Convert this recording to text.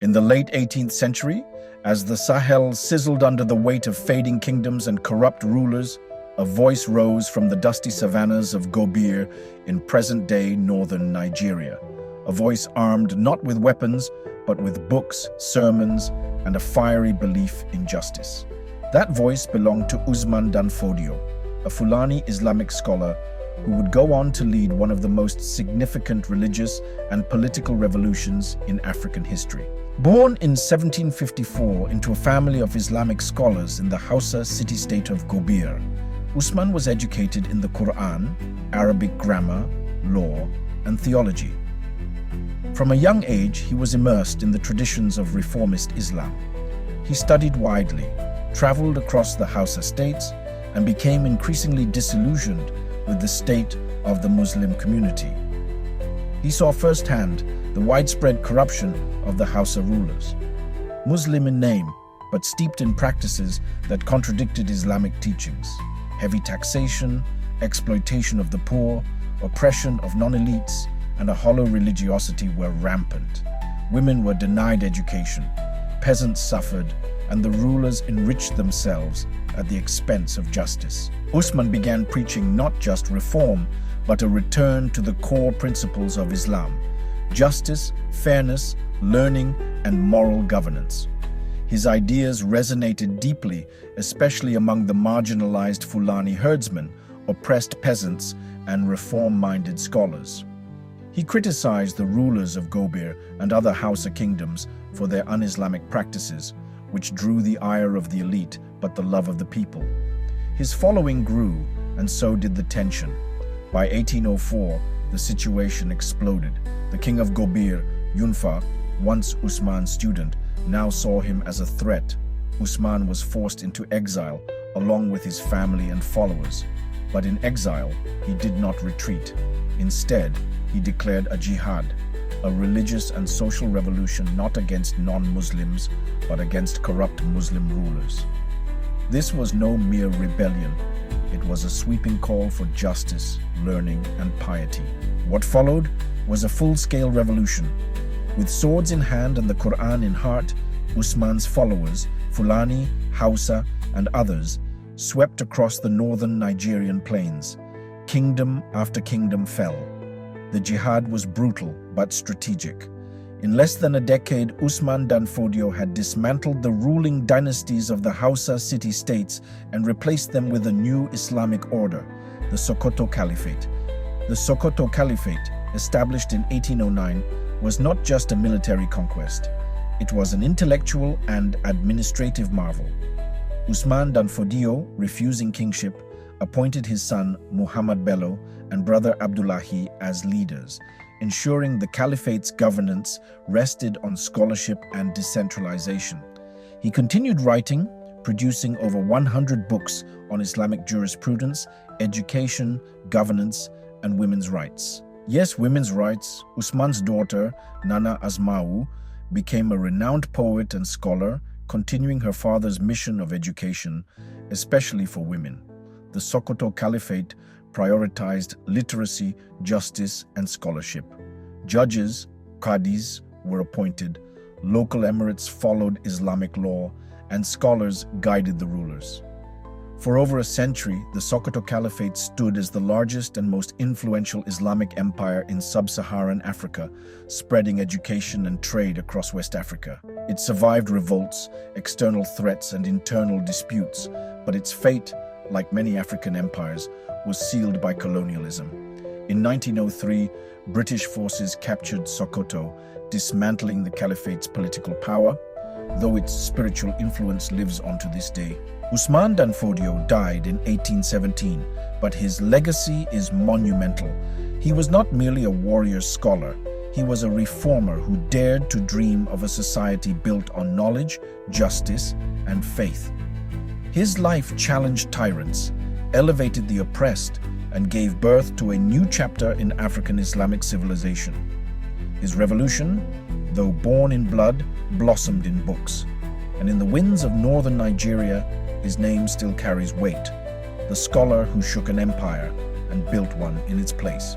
In the late 18th century, as the Sahel sizzled under the weight of fading kingdoms and corrupt rulers, a voice rose from the dusty savannas of Gobir in present-day northern Nigeria. A voice armed not with weapons, but with books, sermons, and a fiery belief in justice. That voice belonged to Usman dan Fodio, a Fulani Islamic scholar who would go on to lead one of the most significant religious and political revolutions in African history. Born in 1754 into a family of Islamic scholars in the Hausa city-state of Gobir, Usman was educated in the Quran, Arabic grammar, law, and theology. From a young age, he was immersed in the traditions of reformist Islam. He studied widely, traveled across the Hausa states, and became increasingly disillusioned with the state of the Muslim community. He saw firsthand the widespread corruption of the Hausa rulers. Muslim in name, but steeped in practices that contradicted Islamic teachings. Heavy taxation, exploitation of the poor, oppression of non-elites, and a hollow religiosity were rampant. Women were denied education, peasants suffered, and the rulers enriched themselves at the expense of justice. Usman began preaching not just reform, but a return to the core principles of Islam: justice, fairness, learning, and moral governance. His ideas resonated deeply, especially among the marginalized Fulani herdsmen, oppressed peasants, and reform-minded scholars. He criticized the rulers of Gobir and other Hausa kingdoms for their un-Islamic practices, which drew the ire of the elite but the love of the people. His following grew, and so did the tension. By 1804, the situation exploded. The king of Gobir, Yunfa, once Usman's student, now saw him as a threat. Usman was forced into exile, along with his family and followers. But in exile, he did not retreat. Instead, he declared a jihad, a religious and social revolution not against non-Muslims, but against corrupt Muslim rulers. This was no mere rebellion. It was a sweeping call for justice, learning, and piety. What followed was a full-scale revolution. With swords in hand and the Quran in heart, Usman's followers, Fulani, Hausa, and others, swept across the northern Nigerian plains. Kingdom after kingdom fell. The jihad was brutal but strategic. In less than a decade, Usman dan Fodio had dismantled the ruling dynasties of the Hausa city-states and replaced them with a new Islamic order, the Sokoto Caliphate. The Sokoto Caliphate, established in 1809, was not just a military conquest. It was an intellectual and administrative marvel. Usman dan Fodio, refusing kingship, appointed his son Muhammad Bello and brother Abdullahi as leaders, ensuring the caliphate's governance rested on scholarship and decentralization. He continued writing, producing over 100 books on Islamic jurisprudence, education, governance, and women's rights. Yes, women's rights. Usman's daughter, Nana Asma'u, became a renowned poet and scholar, continuing her father's mission of education, especially for women. The Sokoto Caliphate prioritized literacy, justice, and scholarship. Judges, qadis, were appointed, local emirates followed Islamic law, and scholars guided the rulers. For over a century, the Sokoto Caliphate stood as the largest and most influential Islamic empire in sub-Saharan Africa, spreading education and trade across West Africa. It survived revolts, external threats, and internal disputes, but its fate, like many African empires, was sealed by colonialism. In 1903, British forces captured Sokoto, dismantling the Caliphate's political power, though its spiritual influence lives on to this day. Usman dan Fodio died in 1817, but his legacy is monumental. He was not merely a warrior scholar, he was a reformer who dared to dream of a society built on knowledge, justice, and faith. His life challenged tyrants, elevated the oppressed, and gave birth to a new chapter in African Islamic civilization. His revolution, though born in blood, blossomed in books. And in the winds of northern Nigeria, his name still carries weight, the scholar who shook an empire and built one in its place.